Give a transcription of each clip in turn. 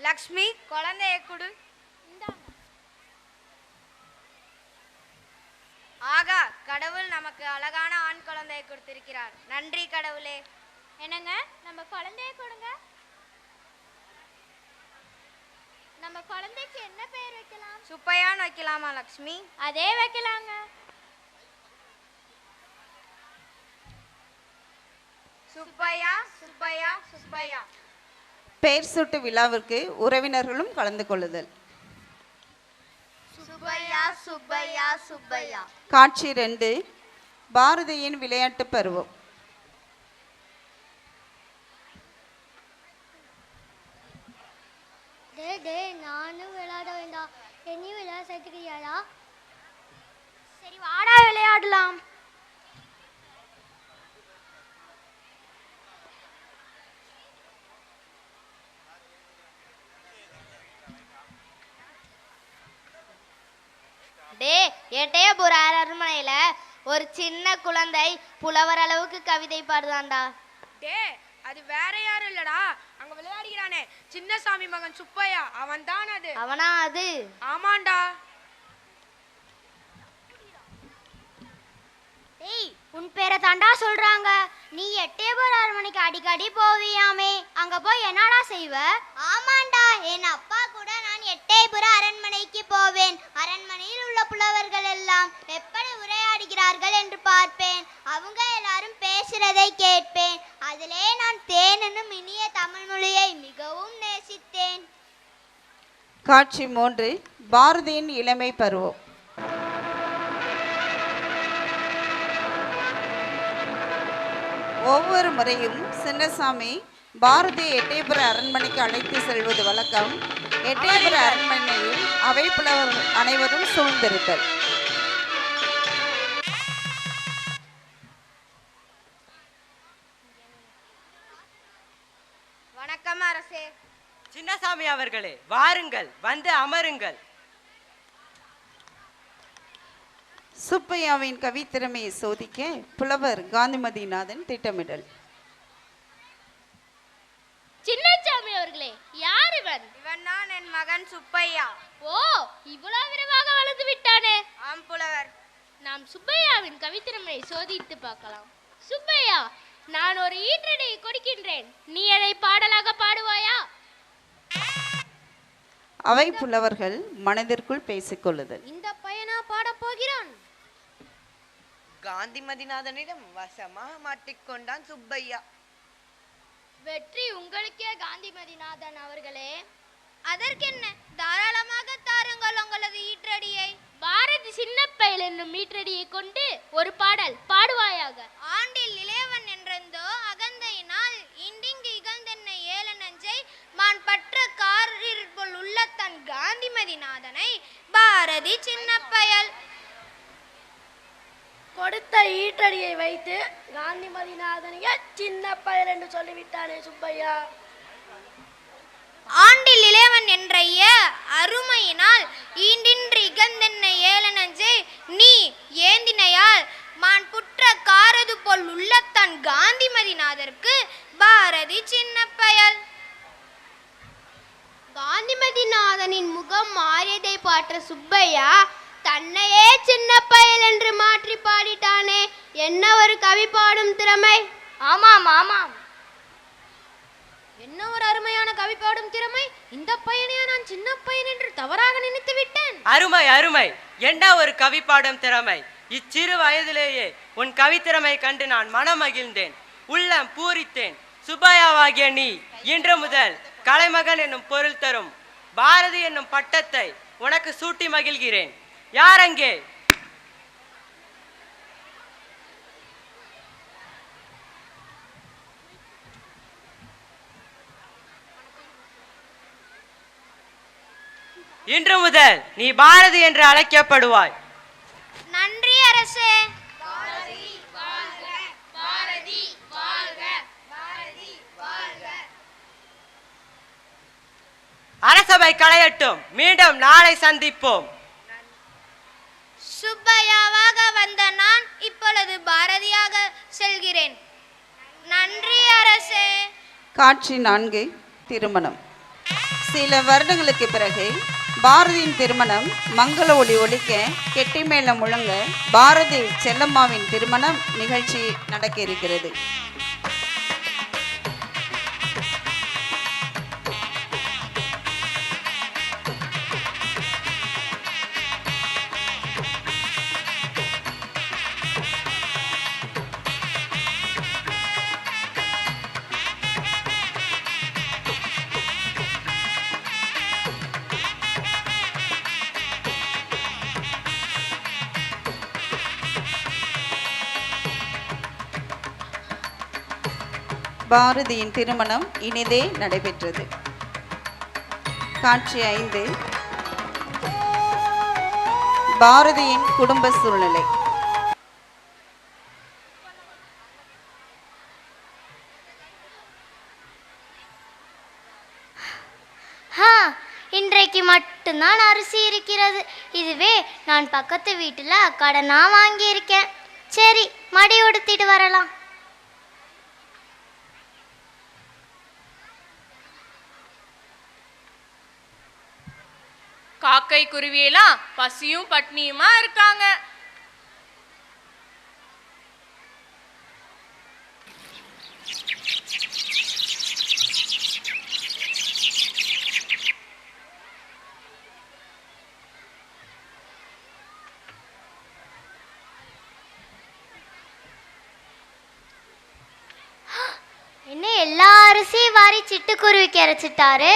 லக்ஷ்மி, குழந்தைய கொடு. ஆகா, கடவுள் நமக்கு அழகான ஆண் குழந்தையை கொடுத்திருக்கிறார். நன்றி கடவுளே. என்னங்க, நம்ம குழந்தைய கொடுங்க. நம்ம குழந்தைக்கு என்ன பெயர் வைக்கலாம்? சுப்பையான்னு வைக்கலாமா லக்ஷ்மி? அதே வைக்கலாங்க. சுப்பையா சுப்பையா சுப்பையா. பெயர் சூட்டு விழாவிற்கு உறவினர்களும் கலந்து கொள்ளுதல். சுப்பையா சுப்பையா சுப்பையா. காட்சி 2, பாரதியின் விளையாட்டு பருவம். நானும் விளையாட வேண்டாம், என்னையும் விளையாட சேர்த்துக்கிறியாடா? சரி வாடா விளையாடலாம். எட்டயபுர அரண்மனையில ஒரு சின்ன குழந்தை புலவர் அளவுக்கு கவிதை பாடுதான்டா. அது வேற யாரும் இல்லடா, அங்க விளையாடுகிறானே சின்னசாமி மகன் சுப்பையா, அவன் தான். அது அவனா? அது ஆமாண்டா. உன் பேரை தாண்டா சொல்றாங்க. நீ எட்டயபுர அரண்மனைக்கு அடிக்கடி போவியாமே, அங்க போய் என்னடா செய்வ? ஆமாண்டா, என் அப்பா கூட நான் எட்டயபுர அரண்மனைக்கு போவேன். அரண்மனையில் உள்ள புலவர்கள் எல்லாம் எப்படி உரையாடுகிறார்கள் என்று பார்ப்பேன். அவங்க எல்லாரும் பேசுறதை கேட்பேன். அதிலே நான் தேன் என்னும் இனிய தமிழ் மொழியை மிகவும் நேசித்தேன். காட்சி 3, பாரதியின் இளமை பருவம். ஒவ்வொரு முறையும் சின்னசாமி பாரதி எட்டயபுர அரண்மனைக்கு அழைத்து செல்வது வழக்கம். எட்டயபுர அரண்மனையில் அவை புலவர் அனைவரும் சூழ்ந்திருத்தல். வணக்கம் அரசே. சின்னசாமி அவர்களே, வாருங்கள், வந்து அமருங்கள். சுப்பையாவின் கவித்திறமையை சோதிக்க புலவர் காந்திமதிநாதன் திட்டமிடல். சின்னசாமி அவர்களே, யார் இவன்? இவன் தான் என் மகன் சுப்பையா. ஓ, இவ்வளவு விரைவாக வளர்ந்து விட்டானே. ஆம் புலவர். நாம் சுப்பையாவின் கவித்திறமையை சோதித்து பார்க்கலாம். சுப்பையா, நான் ஒரு ஈற்றடியை கொடுக்கின்றேன், நீ அதை பாடலாக பாடுவாயா? அவை புலவர்கள் மனதிற்குள் பேசிக்கொள்ளுதல். இந்த பையனா பாட போகிறான்? காந்திமதிநாதனிடம் வசமாக மாட்டிக்கொண்டான் சுப்பையா. வெற்றி உங்களுக்கே காந்திமதிநாதன் அவர்களே. அதற்கென்ன, தாராளமாக தாருங்கள் உங்களது ஈற்றடியை. பாரதி சின்ன பயல் என்னும் ஈற்றடியை கொண்டு ஒரு பாடல் பாடுவாயாக. ஆண்டில் இளையவன் என்றெந்தோ அகந்தையினால் இண்டிங்கு இகழ்ந்தென்னை ஏல நஞ்சை மான் பற்ற காரிற்போல் உள்ள தன் காந்திமதிநாதனை பாரதி சின்ன பயல். கொடுத்த ஈட்டடியை வைத்து காந்திமதிநாதனைய சின்ன பயல் என்று சொல்லிவிட்டானே சுப்பையா. ஆண்டில் இளையவன் என்றைய அருமையினால் ஈண்டின்றி இகழ்ந்தென்னை ஏல நஞ்சை நீ ஏந்தினையால் மான் புற்ற காரது போல் உள்ள தன் காந்திமதிநாதற்கு பாரதி சின்ன பயல். காந்திமதிநாதனின் முகம் மாறியதை பாற்ற சுப்பையா தன்னையே சின்ன பயல் என்று மாற்றி பாடிட்டானே, என்ன ஒரு கவி பாடும் திறமை. ஆமாம் ஆமாம், என்ன ஒரு அருமையான கவி பாடும் திறமை. இந்த பையனையா நான் சின்ன பையன் என்று தவறாக நினைத்து விட்டேன். அருமை அருமை, என்ன ஒரு கவி பாடும் திறமை. இச்சிறு வயதிலேயே உன் கவித்திறமை கண்டு நான் மனம் மகிழ்ந்தேன், உள்ளம் பூரித்தேன். சுப்பையாவாகிய நீ இன்று முதல் கலைமகன் என்னும் பொருள் தரும் பாரதி என்னும் பட்டத்தை உனக்கு சூட்டி மகிழ்கிறேன். யார் அங்கே? இன்று முதல் நீ பாரதி என்று அழைக்கப்படுவாய். நன்றி அரசே. அரசபை களையட்டும், மீண்டும் நாளை சந்திப்போம். சுப்பையாவாக வந்த நான் இப்பொழுது பாரதியாக செல்கிறேன். நன்றி அரசே. காட்சி 4, திருமணம். சில வருடங்களுக்கு பிறகு பாரதியின் திருமணம் மங்கள ஒளி ஒலிக்க கெட்டிமேளம் முழங்க பாரதி செல்லம்மாவின் திருமணம் நிகழ்ச்சி நடக்க இருக்கிறது. பாரதியின் திருமணம் இனிதே நடைபெற்றது. காட்சி 5. பாரதியின் குடும்ப சூழ்நிலை. இன்றைக்கு மட்டும்தான் அரிசி இருக்கிறது. இதுவே நான் பக்கத்து வீட்டில் கடனா வாங்கியிருக்கேன். சரி, மடி உடுத்திட்டு வரலாம். காக்கை குருவியெல்லாம் பசியும் பட்னியுமா இருக்காங்க. என்ன எல்லா அரிசியும் வாரி சிட்டுக்குருவிக்கு அரைச்சிட்டாரு.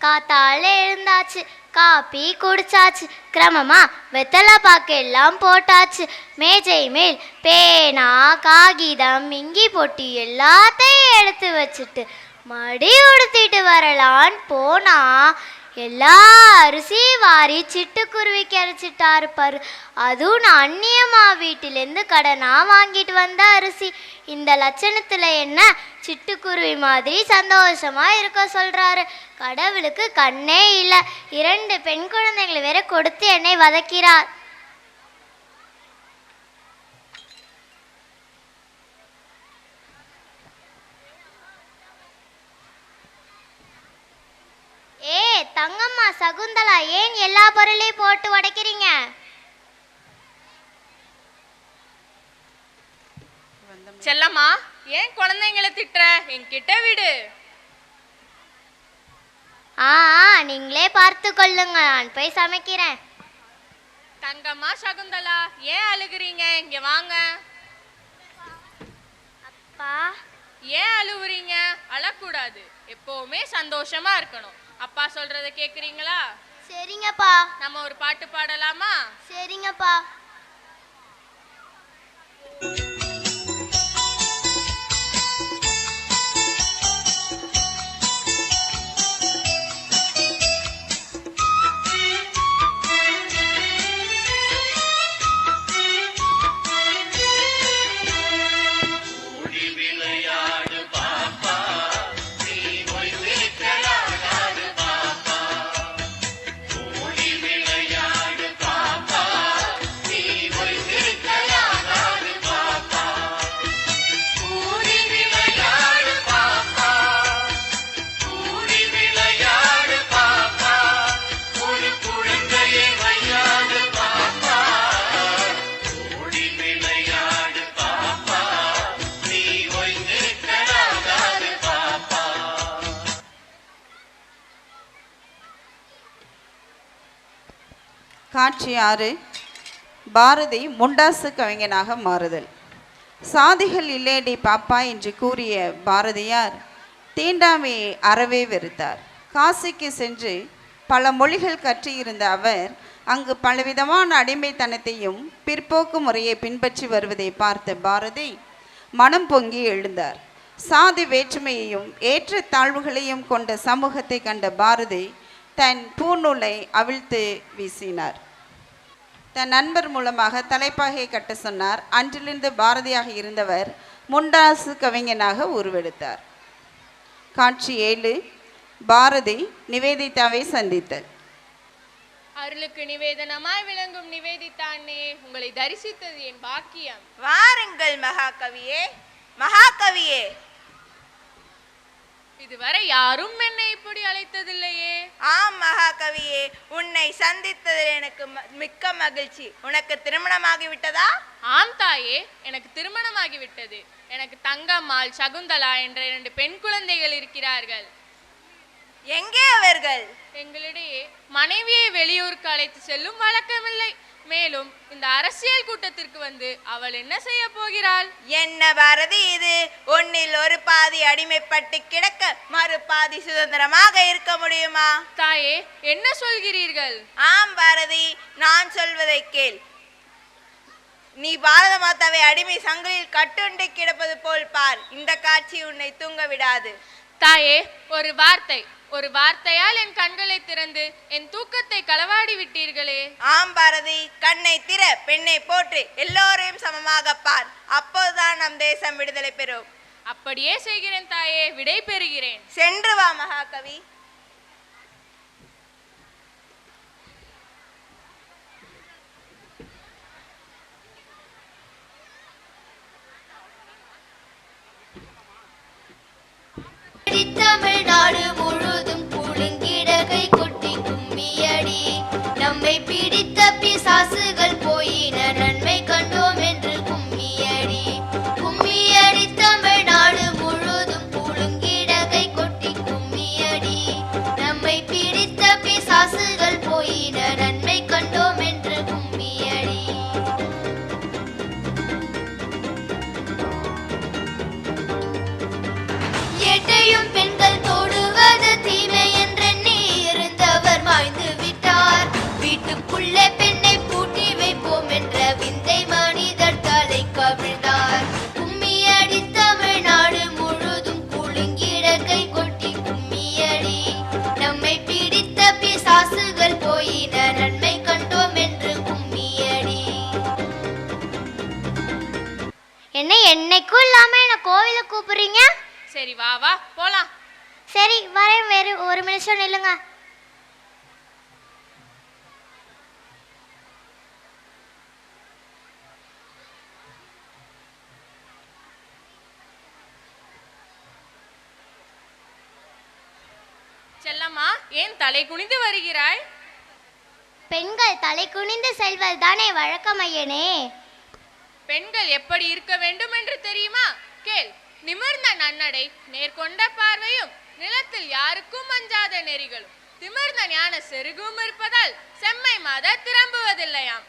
காத்தால எழுந்தாச்சு, காப்பி குடிச்சாச்சு, கிரமமா வெத்தலை பாக்கு எல்லாம் போட்டாச்சு. மேஜை மேல் பேனா காகிதம் இங்கி பொட்டி எல்லாத்தையும் எடுத்து வச்சுட்டு மடி உடுத்திட்டு வரலான்னு போனா எல்லா அரிசியும் வாரி சிட்டுக்குருவிக்கு அரைச்சிட்டாரு பாரு. அதுவும் நான் அந்நியம்மா வீட்டிலேருந்து கடனா வாங்கிட்டு வந்த அரிசி. இந்த லட்சணத்தில் என்ன சிட்டுக்குருவி மாதிரி சந்தோஷமா இருக்க சொல்றாரு. கடவுளுக்கு கண்ணே இல்லை. 2 பெண் குழந்தைகளை வேற கொடுத்து என்னை வதக்கிறார். ஏ தங்கம்மா சகுந்தலா, ஏன் எல்லா பொருளையும் போட்டு உடைக்கிறீங்க? செல்லம்மா, ஏன் குழந்தைங்களை திட்டுற? என்கிட்ட விடு. நீங்களே பார்த்து கொள்ளுங்க, நான் போய் சமைக்கிறேன். தங்கம்மா சகுந்தலா, ஏன் அழுகுறீங்க? இங்க வாங்க. அப்பா, ஏன் அழுவுறீங்க? அழக்கூடாது, எப்பவுமே சந்தோஷமா இருக்கணும். அப்பா சொல்றத கேக்குறீங்களா? சரிங்கப்பா. நம்ம ஒரு பாட்டு பாடலாமா? சரிங்கப்பா. காட்சி 6. பாரதி முண்டாசு கவிஞனாக மாறுதல். சாதிகள் இல்லேடி பாப்பா என்று கூறிய பாரதியார் தீண்டாமையை அறவே வெறுத்தார். காசிக்கு சென்று பல மொழிகள் கற்றியிருந்த அவர் அங்கு பலவிதமான அடிமைத்தனத்தையும் பிற்போக்கு முறையை பின்பற்றி வருவதை பார்த்த பாரதி மனம் பொங்கி எழுந்தார். சாதி வேற்றுமையையும் ஏற்ற தாழ்வுகளையும் கொண்ட சமூகத்தை கண்ட பாரதி தன் பூநூலை அவிழ்த்து வீசினார். தன் நண்பர் மூலமாக தலைப்பாகை கட்ட சொன்னார். அன்றிலிருந்து பாரதியாக இருந்தவர் முண்டாசு கவிஞனாக உருவெடுத்தார். காட்சி 7. பாரதி நிவேதிதாவை சந்தித்தல். அருளுக்கு நிவேதனமாய் விளங்கும் நிவேதித்தானே, உங்களை தரிசித்தது என் பாக்கியம். வாருங்கள் மகாகவியே, மகாகவியே. இதுவரை யாரும் என்னை இப்படி அழைத்ததில்லையே. ஆம் மகாகவியே, உன்னை சந்தித்ததில் எனக்கு மிக்க மகிழ்ச்சி. உனக்கு திருமணமாகிவிட்டதா? ஆம் தாயே, எனக்கு திருமணமாகிவிட்டது. எனக்கு தங்கம்மாள், சகுந்தலா என்ற 2 பெண் குழந்தைகள் இருக்கிறார்கள். எங்கே அவர்கள்? எங்களிடையே மனைவியை வெளியூருக்கு அழைத்து செல்லும் வழக்கமில்லை. மேலும் இந்த அரசியல் கூட்டத்திற்கு வந்து அவள் என்ன செய்ய போகிறாள்? என்ன பாரதி இது? ஒன்னில் ஒரு பாதி அடிமைப்பட்டு கிடக்க மறு பாதி சுதந்திரமாக இருக்க முடியுமா? தாயே, என்ன சொல்கிறீர்கள்? ஆம் பாரதி, நான் சொல்வதை கேள். நீ பாரத மாதாவை அடிமை சங்கிலில் கட்டுண்டு கிடப்பது போல் பார். இந்த காட்சி உன்னை தூங்க விடாது. தாயே, ஒரு வார்த்தையால் என் கண்களை திறந்து என் தூக்கத்தை களவாடி விட்டீர்களே. ஆம் பாரதி, கண்ணை திற, பெண்ணை போற்று, எல்லோரையும் சமமாக பார். அப்போதுதான் நம் தேசம் விடுதலை பெறும். அப்படியே செய்கிறேன் தாயே, விடை பெறுகிறேன். சென்று வா மகாகவி. தமிழ்நாடு முழுதும் குலுங்கிட கை கொட்டி கும்மியடி. நம்மை பிடித்த பிசாசுகள் போயின, நன்மை கண்டோம் என்று கும்மியடி. கும்மியடி தமிழ்நாடு முழுதும் குலுங்கிட கை கொட்டி கும்மியடி. நம்மை பிடித்த பிசாசுகள் போயின, நன்மை கண்டோம் என்று கும்மியடி. எட்டையும் பெண்கள் தொடுவது தீமை என்றெண்ணி இருந்தவர் மாய்ந்து விட்டார். வீட்டுக்குள்ளே பெண்ணை பூட்டி வைப்போம் என்ற விந்தை மனிதர் தலை கவிழ்ந்தார். கும்மியடி தமிழ்நாடு முழுதும் குலுங்கிட கை கொட்டி கும்மியடி. நம்மை பிடித்த பிசாசுகள் போயின, நன்மை கண்டோம் என்று கும்மியடி. என்னைக்கும் இல்லாம என்ன கோவிலுக்கு கூப்பிடுறீங்க? சரி, வா வா போலாம். சரி வரேன், வேறு ஒரு நிமிஷம் நில்லுங்க. செல்லம்மா, ஏன் தலை குனிந்து வருகிறாய்? பெண்கள் தலை குனிந்து செல்வது தானே வழக்கம் ஐயனே. பெண்கள் எப்படி இருக்க வேண்டும் என்று தெரியுமா? கேள். நிமிர்ந்த நன்னடை, நேர்கொண்ட பார்வையும், நிலத்தில் யாருக்கும் அஞ்சாத நெறிகளும், திமிர்ந்த ஞான செருகும் இருப்பதால் செம்மை மாத திரும்புவதில்லையாம்.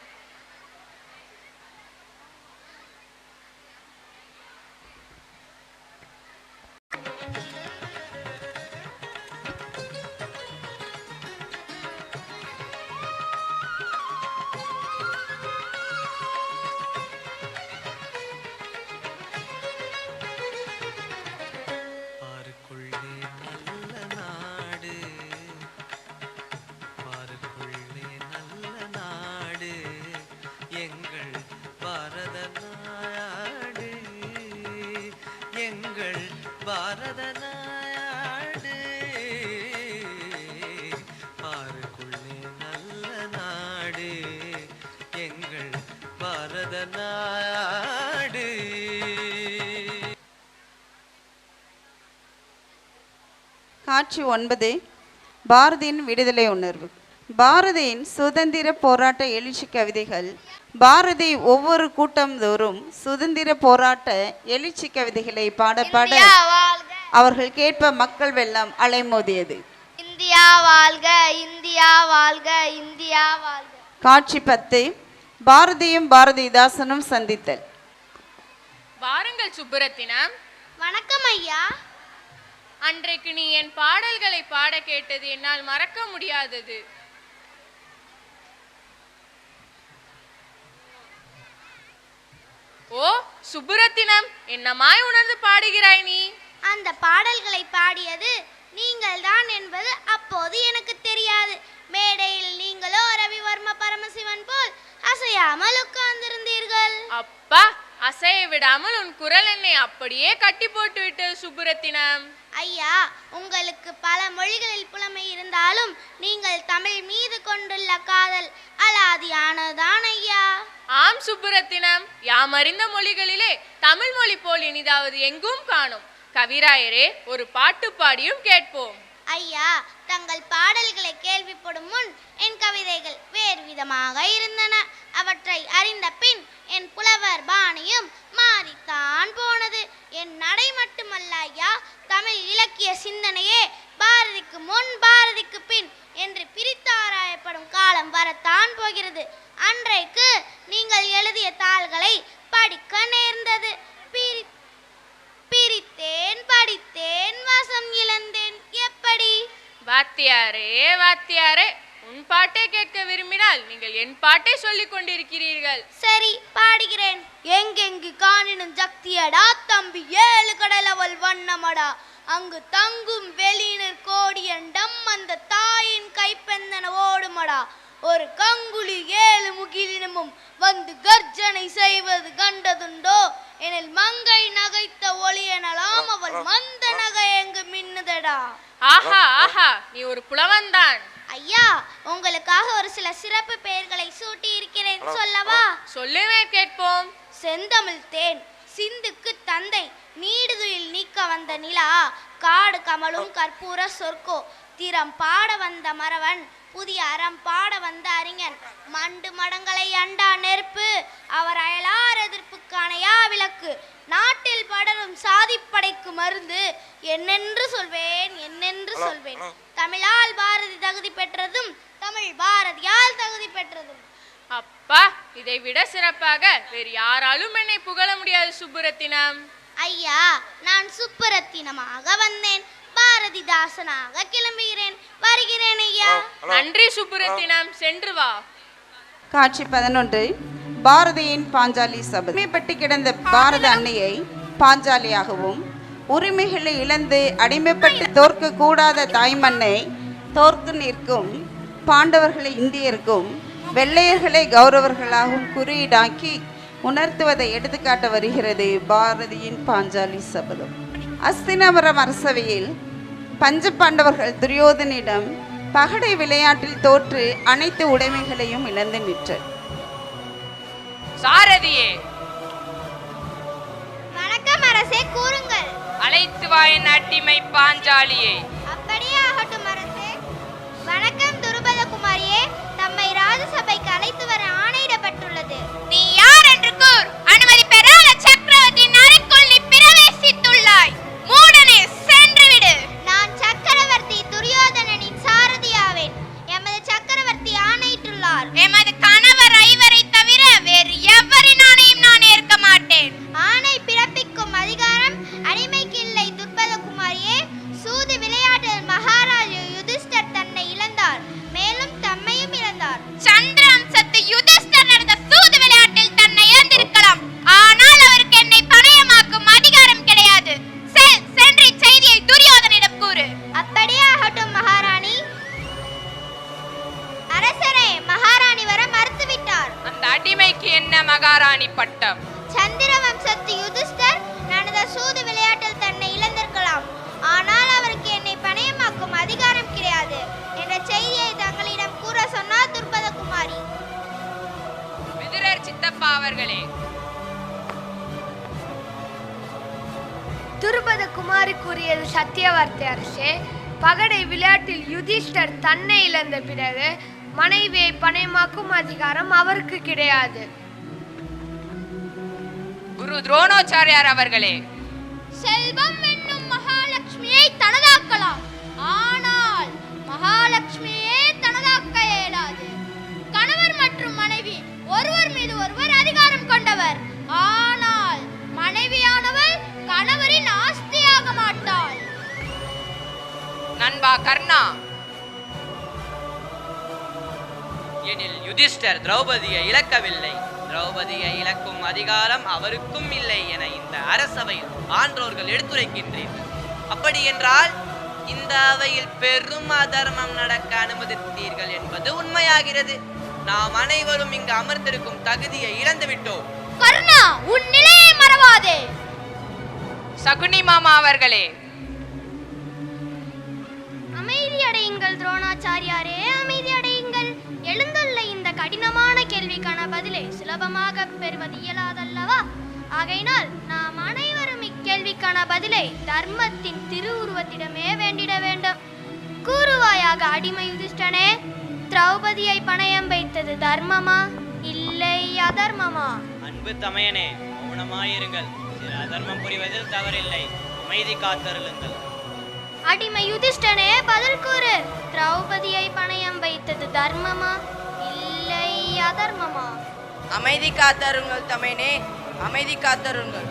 காட்சி 9. பாரதியின் விடுதலை உணர்வு. பாரதியின் சுதந்திர போராட்ட எழுச்சி கவிதைகள். பாரதி ஒவ்வொரு கூட்டம் தோறும் சுதந்திர போராட்ட எழுச்சி கவிதைகளை பாட பாட அவர்கள் கேட்ப மக்கள் வெள்ளம் அலைமோதியது. இந்தியா வாழ்க, இந்தியா வாழ்க, இந்தியா வாழ்க. காட்சி 10. பாரதியும் பாரதிதாசனும் சந்தித்தல். வாருங்கள் சுப்புரத்தினம். வணக்கம் ஐயா. அன்றைக்கு நீ என் பாடல்களை பாட கேட்டது என்னால் மறக்க முடியாதது. ஓ சுப்புரத்தினம், என்னமாய் உணர்ந்து பாடுகிறாய் நீ? அந்த பாடல்களை பாடியது நீங்கள் தான் என்பது அப்போது எனக்கு தெரியாது. மேடையில் நீங்களோ ரவிவர்ம பரமசிவன் போல் அசையாமல் உட்கார்ந்திருந்தீர்கள். அப்பா, அசைய விடாமல் உன் குரல் என்னை அப்படியே கட்டி போட்டு விட்டது சுப்புரத்தினம். ஐயா, உங்களுக்கு பல மொழிகளில் புலமை இருந்தாலும் நீங்கள் தமிழ் மீது கொண்டுள்ள காதல் அலாதியானதுதான் ஐயா. ஆம் சுப்புரத்தினம், யாம் அறிந்த மொழிகளிலே தமிழ் மொழி போல் இனிதாவது எங்கும் காணும். கவிராயரே, ஒரு பாட்டு பாடியும் கேட்போம். ஐயா, தங்கள் பாடல்களை கேள்விப்படும் முன் என் கவிதைகள் வேறு விதமாக இருந்தன. அவற்றை அறிந்த பின் என் புலவர் பாணியும் மாறித்தான் போனது. என் நடை மட்டுமல்ல ஐயா, தமிழ் இலக்கிய சிந்தனையே பாரதிக்கு முன் பாரதிக்கு பின் என்று பிரித்தாராயப்படும் காலம் வரத்தான் போகிறது. அன்றைக்கு நீங்கள் எழுதிய தாள்களை படிக்க நேர்ந்தது. பிரித்தேன், படித்தேன், வசம் இழந்தேன். எப்படி? வாத்தியாரே, வாத்தியாரே, உன் பாட்டை கேட்க விரும்பினால் நீங்கள் என் பாட்டை சொல்லிக் கொண்டிருக்கிறீர்கள். சரி, பாடுகிறேன். எங்கெங்கு காணினும் சக்தியடா தம்பி, ஏழு கடலவள் வண்ணமடா. அங்கு தங்கும் வெளியினர் கோடியண்டம், அந்த தாயின் கைப்பெந்தன ஓடுமடா. ஒரு கங்குலி ஏழு முகிலினமும் வந்து கர்ஜனை செய்வது கண்டதுண்டோ? எனில் மங்கை நகைத்த ஒளி எனலாம், அவள் மந்த நகை எங்கு மின்னுதடா. ஆஹா ஆஹா, நீ ஒரு புலவன்தான். ஐயா, உங்களுக்காக ஒரு சில சிறப்பு பெயர்களை சூட்டி இருக்கிறேன், சொல்லவா? சொல்லுவே கேட்போம். செந்தமிழ் தேன், சிந்துக்கு தந்தை, நீடுதுயில் நீக்க வந்த நிலா, காடு கமலும் கற்பூர சொற்கோ, திறம் பாட வந்த மறவன், புதிய அறம் பாட வந்த அறிஞன், மண்டு மடங்களை அண்டா நெருப்பு, அவர் அயலார் எதிர்ப்புக்கானையா விளக்கு, நாட்டில் படரும் சாதிப்படைக்கு மருந்து, என்னென்று சொல்வேன், என்னென்று சொல்வேன். தமிழால் பாரதி தகுதி பெற்றதும், தமிழ் பாரதியால் தகுதி பெற்றதும். அப்பா, இதை விட சிறப்பாக வேறு யாராலும் என்னை புகழ முடியாது சுப்புரத்தினம். ஐயா, நான் சுப்புரத்தினமாக வந்தேன், பாரதிதாசனாக கிளம்புகிறேன். வருகிறேன் ஐயா. நன்றி சுப்புரத்தினம், சென்று வா. காட்சி 11. பாரதியின் பாஞ்சாலி சபதம். உரிமைப்பட்டு கிடந்த பாரத அன்னையை பாஞ்சாலியாகவும், உரிமைகளை இழந்து அடிமைப்பட்டு தோற்க கூடாத தாய்மண்ணை தோற்று நிற்கும் பாண்டவர்களை இந்தியருக்கும் வெள்ளையர்களை கௌரவர்களாகவும் குறியீடாக்கி உணர்த்துவதை எடுத்துக்காட்ட வருகிறது பாரதியின் பாஞ்சாலி சபதம். அஸ்தினாபுரம் அரசவையில் பஞ்ச பாண்டவர்கள் துரியோதனிடம் பகடை விளையாட்டில் தோற்று அனைத்து உடைமைகளையும் இழந்து நிற்றனர். சாரதியே, வணக்கம் அரசே, கூறுங்கள். அழைத்து வாயின் அடிமை பாஞ்சாலியே. அப்படியே ஆகட்டும் அரசே. வணக்கம் துருபத குமாரியே, தம்மை ராஜசபைக்கு அழைத்து வர ஆணையிடப்பட்டுள்ளது. நீ யார் என்று கூர். அனுமதி பெறாத சக்கரவர்த்தியின் அறைக்குள் நீ பிரவேசித்துள்ளாய். மூடனே, சென்று விடு. நான் சக்கரவர்த்தி துரியோதனனின் சாரதியாவேன். எமது சக்கரவர்த்தி ஆணையிட்டுள்ளார். எமது கணவர் ஐவரை தவிர வேறு எவரின் ஆணையும் நான் ஏற்க மாட்டேன். ஆணை பிறப்பிக்கும் அதிகாரம் அடிமைக்கு இல்லை துர்பத குமாரியே. சூது விளையாட்டில் மகாராஜா யுதிஷ்டர் தன்னை இழந்தார், மேலும் தம்மையும் இழந்தார். சந்திர வம்சத்து யுதிஷ்டர் நடந்த சூது விளையாட்டில் தன்னை இழந்திருக்கலாம், ஆனால் அவருக்கு என்னை பணயமாக்கும் அதிகாரம் கிடையாது. சென்று செய்தியை துரியோதனிடம் கூறு. அப்படியே ஆகட்டும் மகாராணி. அரசரே, மகாராணி வர மறுத்துவிட்டார். அந்த அடிமைக்கு என்ன மகாராணி பட்டம்? சந்திர வம்சத்து யுதிஷ்டர் நடந்த சூது விளையாட்டில் தன்னை இழந்திருக்கலாம், ஆனால் அவருக்கு என்னை பணயமாக்கும் அதிகாரம் கிடையாது என்ற செய்தியை தங்களிடம் கூற சொன்னார் துர்பத குமாரி. விதுரர் சித்தப்பா அவர்களே, துருபத குமாரி கூறியது சத்தியவார்த்தை அரசே. பகடை விளையாட்டில் யுதிஷ்டர் தன்னை இழந்த பிறகு மனைவியை பணயமாக்கும் அதிகாரம் அவருக்கு கிடையாது. குரு துரோணாச்சாரியார் அவர்களே, செல்வம் என்னும் மகாலட்சுமியை தனதாக்கலாம், ஆனால் மகாலட்சுமியே தனதாக்க இயலாது. கணவர் மற்றும் மனைவி ஒருவர் மீது ஒருவர் அதிகாரம் கொண்டவர், ஆனால் மனைவியானவள் கணவரின் ஆஸ்தியாக மாட்டாள். நண்பா கர்ணா, எனில் யுதிஷ்டர் திரௌபதியை இழக்கவில்லை, திரௌபதியை இழக்கும் அதிகாரம் அவருக்கும் இல்லை என இந்த அரசவையில் ஆன்றோர்கள் எடுத்துரைக்கின்றீர்கள். அப்படி என்றால் இந்த அவையில் பெரும் அதர்மம் நடக்க அனுமதித்தீர்கள் என்பது உண்மையாகிறது. நாம் அனைவரும் இங்கு அமர்ந்திருக்கும் தகுதியை இழந்துவிட்டோம். கர்ணா, உன் நிலையை மறவாதே. சகுனி மாமா அவர்களே, அமைதியடையுங்கள் துரோணாச்சாரியாரே, அமைதியடையுங்கள். எழுந்துள்ள இந்த கடினமான கேள்விக்கான பதிலை சுலபமாக பெறுவது இயலாதல்லவா? ஆகையினால் நாம் அனைவரும் கேள்விக்கான பதிலை தர்மத்தின் திருவுருவத்திடமே வேண்டிட வேண்டும். கூறுவாயாக அடிமை யுதிஷ்டனே, திரௌபதியை பணயம் வைத்தது தர்மமா இல்லை அதர்மமா? அன்பு தமையனே, மௌனமாயிருங்கள். சில அதர்மம் புரிவதில் தவறில்லை, அமைதி காத்தருளுங்கள். அடிமை யுதிஷ்டனே, பதில் கூறு. திரௌபதியை பணயம் வைத்தது தர்மமா இல்லை அதர்மமா? அமைதி காத்தருங்கள் தமையனே, அமைதி காத்தருங்கள்.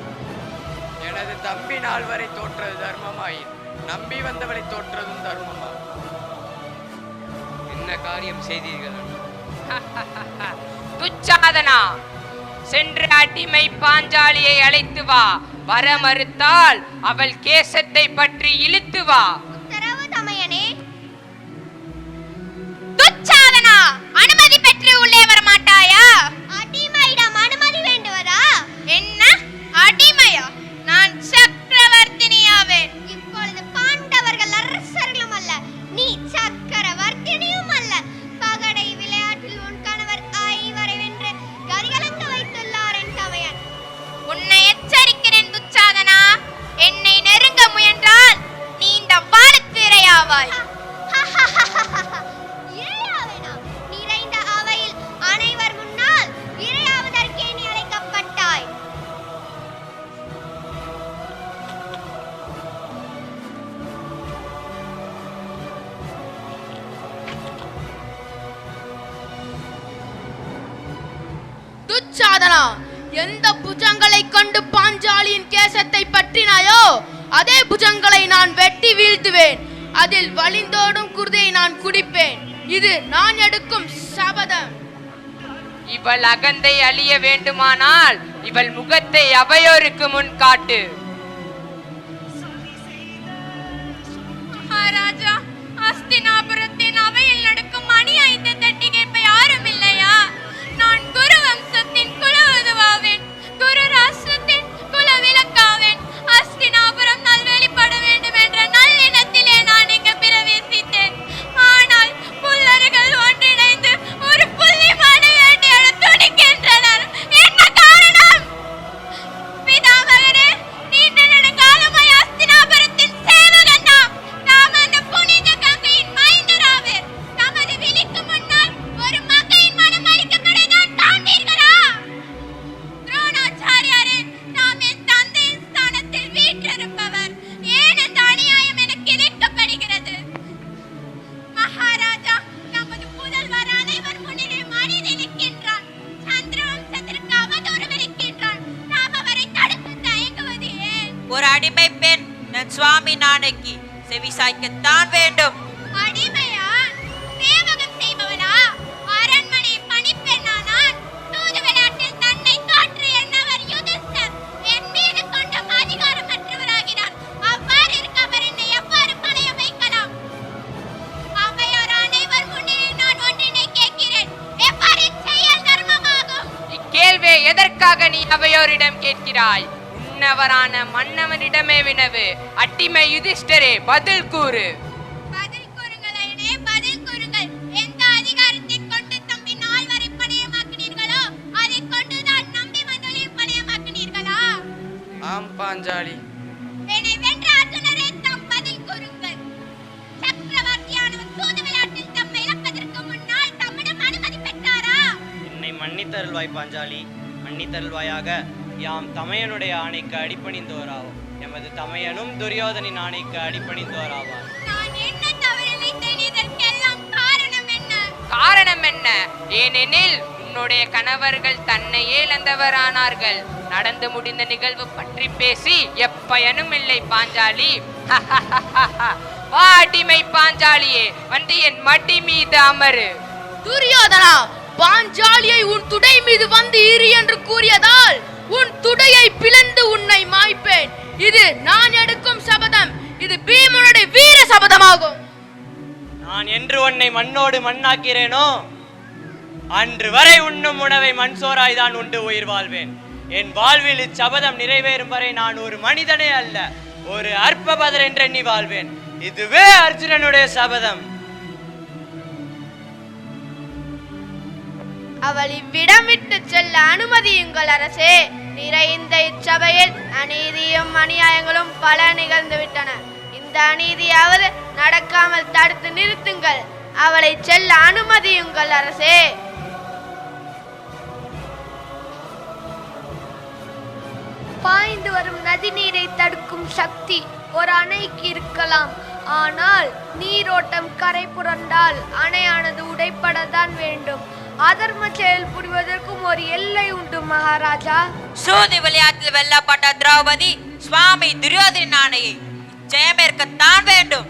எனது தம்பி நாள் வரை தோற்றது தர்மமாயின் நம்பி வந்தவளை தோற்றதும் தர்மமா? என்ன காரியம் செய்தீர்கள்? துச்சாதனா, சென்று அடிமை பாஞ்சாலியை அழைத்து வா. வர மறுத்தால் அவள் கேசத்தை பற்றி இழுத்து வா. உத்தரவு தமையனே. துச்சாதனா, அனுமதி பெற்று உள்ளே வர மாட்டாயா? அடிமையிடம் அனுமதி வேண்டுவதா? என்ன அடிமையா? நான் சக்கரவர்த்தினியாவேன். இப்பொழுது பாண்டவர்கள் அரசர்களும் அல்ல, நீ சக்கரவர்த்தினியும் அல்ல. பகடை விளையாட்டில் உன் கணவர் ஐவரை வென்று கரிகலங்க வைத்துள்ளார் என் தமையன். உன்னை எச்சரிக்கிறேன் துச்சாதனா, என்னை நெருங்க முயன்றால் நீ இந்த வாளுக்கு இரையாவாய். இரையாவேனா? நிறைந்த அவையில் அனைவர் முன்னால் இரையாவதற்கே நீ அழைக்கப்பட்டாய். துச்சாதனா, எந்த புஜங்களை கொண்டு பாஞ்சாலியின் கேசத்தை பற்றினாயோ அதே புஜங்களை நான் வெட்டி வீழ்த்துவேன். அதில் வழிந்தோடும் குருதையை நான் குடிப்பேன். இது நான் எடுக்கும் சபதம். இவள் அகந்தை அழிய வேண்டுமானால் இவள் முகத்தை அவையோருக்கு முன் காட்டு. மகாராஜா, அஸ்தினாபுரத்தின் அவையில் நடக்கும் அநியாயத்தை தட்டி கேட்ப யாரும் இல்லையா? நான் குரு வம்சத்தின் குலவதுவாவேன், குரு ராஷ்டிரத்தின் குல விளக்காவேன். அஸ்தினாபுரம் நல்வழிப்பட வேண்டும் என்ற நல்லெண்ணத்திலே நான் இங்கு பிரவேசித்தேன். ஆனால் புல்லர்கள் ஒன்றிணைந்து ஒரு புள்ளி மணி வேண்டிய துடிக்கின்றனர். என்ன காரணம்? பிதாமகனே, நீண்ட நெடுங்காலமாய் அஸ்தினாபுரத்தின் சேவகன் நாம் அந்த புனித கங்கையின் மைந்தராவர். நமது விழிக்கு முன்னால் ஒரு மங்கையின் மனம் அளிக்கப்படதான் காண்பீர்களா? துரோணாச்சாரியாரே, நாம் என் தந்தையின் ஸ்தானத்தில் வீற்றிருப்பவர். ஏன் அந்த அநியாயம் எனக்கு இழைக்கப்படுகிறது? மகாராஜா, நமது புதல்வர் அனைவர் முன்னிலையும் அநீதியிழைக்கின்றான். சந்திரவம்சத்திற்கு அவதூறு விளைக்கின்றான். நாம் அவரை தடுத்து தயங்குவது ஏன்? ஒரு அடிமை பெண் தன் சுவாமி நாணைக்கு செவிசாய்க்கத்தான் வேண்டும். அடிமையா? சேவகம் செய்பவனா? அரண்மனை பணிப்பெண்ணானான்? தூது விளையாட்டில் தன்னை காற்று என்னவர் யுதிஷ்டர் என் மீது கொண்ட அதிகாரமற்றவராகிறார். அவ்வாறு இருக்க அவர் என்னை எவ்வாறு பணையம் வைக்கலாம்? அவையோர் அனைவர் முன்னிலையில் நான் ஒன்றினை கேட்கிறேன். எவ்வாறு செயல் தர்மமாகும்? இக்கேள்வியை எதற்காக நீ அவையோரிடம் கேட்கிறாய்? உன்னவரான மன்னவனிடமே வினவு. அடிமை யுதிஷ்டரே, பதில் கூறு. பதில் கூறுங்கள் ஐயனே, பதில் கூறுங்கள். எந்த அதிகாரத்தை கொண்டு தம்பி நால்வரை பணையமாக்கினீர்களோ அதை கொண்டுதான் நம்பி மந்தளையும் பணையமாக்கினீர்களா? ஆம் பாஞ்சாலி. என்னை வென்ற அர்ஜுனரே, தாம் பதில் கூறுங்கள். சக்கரவர்த்தியானவர் தூது விளையாட்டில் தம்மை இழப்பதற்கு முன்னால் தம்மிடம் அனுமதி பெற்றாரா? என்னை மன்னித்தருள்வாய் பாஞ்சாலி, மன்னித்தருள்வாயாக. யாம் தமையனுடைய ஆணைக்கு அடிபணிந்தோராவோம். எமது தமையனும் துரியோதனின் ஆணைக்கு அடிபணிந்தோராவார். நான் என்ன தவறிழைத்தேன்? இதற்கெல்லாம் காரணம் என்ன? காரணம் என்ன? ஏனெனில் உன்னுடைய கணவர்கள் தன்னையே இழந்தவரானார்கள். நடந்து முடிந்த நிகழ்வு பற்றி பேசி எப்பயனும் இல்லை பாஞ்சாலி. வா அடிமை பாஞ்சாலியே, வந்து என் மடி மீது அமரு. துரியோதனா, பாஞ்சாலியை உன் துடை மீது வந்து இரு என்று கூறியதால் உன் துடையை பிளந்து உன்னை மாய்ப்பேன். இது நான் எடுக்கும் சபதம். இது பீமனுடைய வீர சபதமாகும். நான் என்று உன்னை மண்ணோடு மண்ணாக்கிறேனோ அன்று வரை உண்ணும் உணவை மண் சோறாய்தான் உண்டு உயிர் வாழ்வேன். என் வாழ்வில் இச்சபதம் நிறைவேறும் வரை நான் ஒரு மனிதனே அல்ல, ஒரு அற்பபதர் என்றெண்ணி வாழ்வேன். இதுவே அர்ஜுனனுடைய சபதம். அவள் இவ்விடம் விட்டு செல்ல அனுமதியுங்கள் அரசே. நிறைந்த இச்சபையில் அநீதியும் அநியாயங்களும் பல நிகழ்ந்துவிட்டன. இந்த அநீதியாவது நடக்காமல் தடுத்து நிறுத்துங்கள். அவளை செல்ல அனுமதியுங்கள் அரசே. பாய்ந்து வரும் நதி நீரை தடுக்கும் சக்தி ஒரு அணைக்கு இருக்கலாம். ஆனால் நீரோட்டம் கரை புரண்டால் அணையானது உடைப்படத்தான் வேண்டும். அதர்ம செயல் புரிவதற்கும் ஒரு எல்லை உண்டு மகாராஜா. சூது விளையாட்டில் வெல்லப்பட்ட திரௌபதி சுவாமி துரியோதனின் ஆணையை ஜெயமேற்கத்தான் வேண்டும்.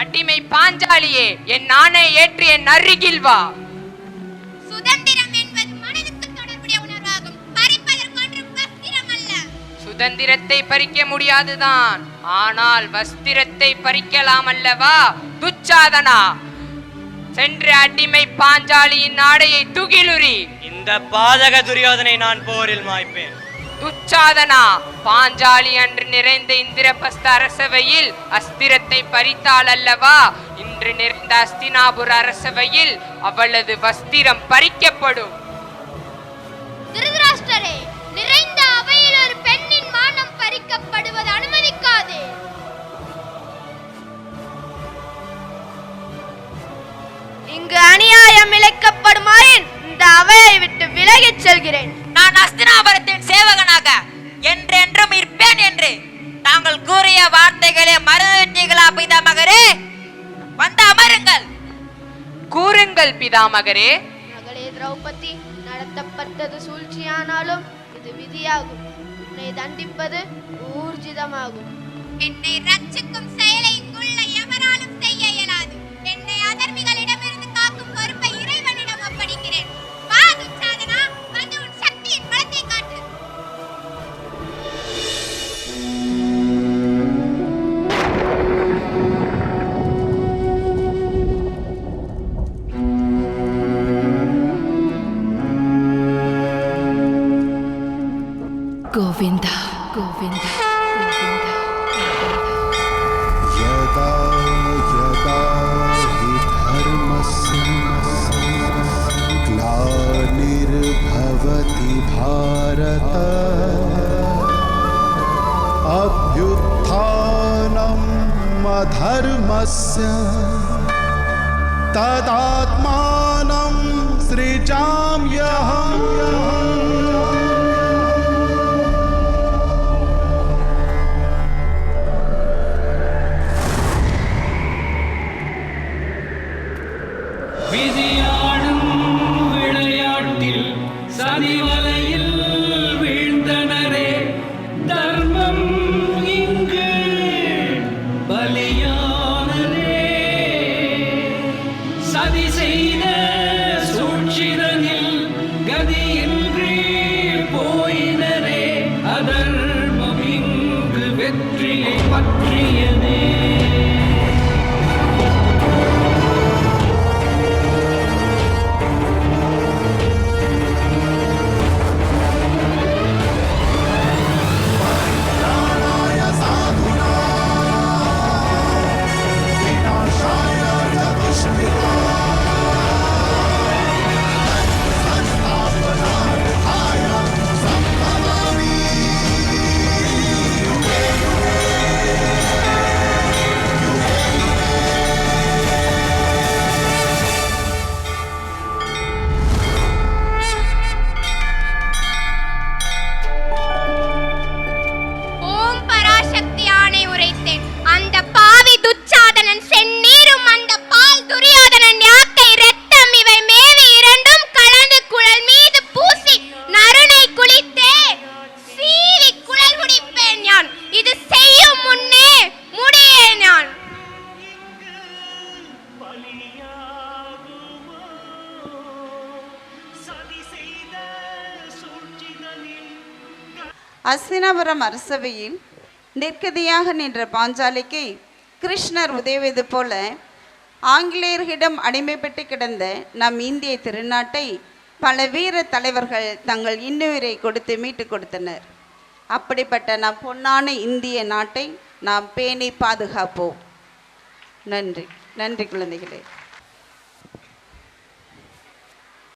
அடிமை பாஞ்சாலியே, என் ஆணை ஏற்று என் அருகில் வா. சுதந்திரம் என்பது மனதுக்கு தொடர்புடைய உணர்வாகும். பறிப்பதற்கு ஒன்றும் வஸ்திரம் அல்ல. சுதந்திரத்தை பறிக்க முடியாதுதான், ஆனால் வஸ்திரத்தை பறிக்கலாம் அல்லவா? துச்சாதனா, சென்று அடிமை பாஞ்சாலியின் ஆடையை துகிலுரி. இந்த பாதக துரியோதனை நான் போரில் மாய்ப்பேன். துச்சாதனா, பாஞ்சாலி அன்று நிறைந்த இந்திரபஸ்த அரசவையில் அஸ்திரத்தை பறித்தாள் அல்லவா? இன்று நிறைந்த அஸ்தினாபுர அரசவையில் அவளது வஸ்திரம் பறிக்கப்படும். திருதராஷ்டிரரே, நிறைந்த அவையில் ஒரு பெண்ணின் மானம் பறிக்கப்படுவது அனுமதிக்காதே. இங்கு அநியாயம் இழைக்கப்படுமாயின் இந்த அவையை விட்டு விலகிச் செல்கிறேன். நான் அஸ்தினாபுரத்தின் சேவகனாக என்றென்றும் இருப்பேன் என்று தாங்கள் கூறிய வார்த்தைகளை மறுத்தீர்களா பிதாமகரே? வந்து அமருங்கள். கூறுங்கள் பிதாமகரே. மகளே திரௌபதி, நடத்தப்பட்டது சூழ்ச்சியானாலும் இது விதியாகும். உன்னை தண்டிப்பது ஊர்ஜிதமாகும். என்னை ரட்சிக்கும் செயலை இங்குள்ள எவராலும் செய்ய இயலாது. என்னை அதர்மிகளிடமிருந்து காக்கும் பொறுப்பை இறைவனிடம் ஒப்படைக்கிறேன். வா துச்சாதனா, வந்து உன் சக்தியின் பலத்தை காட்டு. கோவிந்தா கோவிந்தா கோவிந்தா. यदा यदा हि धर्मस्य ग्लानिर्भवति भारत अभ्युत्थानम् अधर्मस्य तदात्मानं सृजाम्यहम्. விதியாடும் விளையாட்டில் சதிவலையில் வீழ்ந்தனரே, தர்மம் இங்கு பலியானதே. சதி செய்த சூழ்ச்சிதனில் கதியின்றி போயினரே, அதர்மம் இங்கு வெற்றியை பற்றியதே. ஓம் பராசக்தி ஆணை உரைத்தேன். அந்த பாவி துச்சாதனன் செந்நீரும் அந்த பால் துரியோதனன் யாக்கை இரத்தம் இவை மேவி இரண்டும் கலந்து குழல் மீது பூசி நறுனை குளித்தே சீவி குழல் முடிப்பேன் யான். இது செய்யும் முன்னே முடியே நான். அஸ்தினாபுரம் அரசவையில் நிற்கதியாக நின்ற பாஞ்சாலிக்கு கிருஷ்ணர் உதவுவது போல ஆங்கிலேயர்களிடம் அடிமைப்பட்டு கிடந்த நம் இந்திய திருநாட்டை பல வீர தலைவர்கள் தங்கள் இன்னுயிரை கொடுத்து மீட்டு கொடுத்தனர். அப்படிப்பட்ட நம் பொன்னான இந்திய நாட்டை நாம் பேணி பாதுகாப்போம். நன்றி. நன்றி குழந்தைகளே.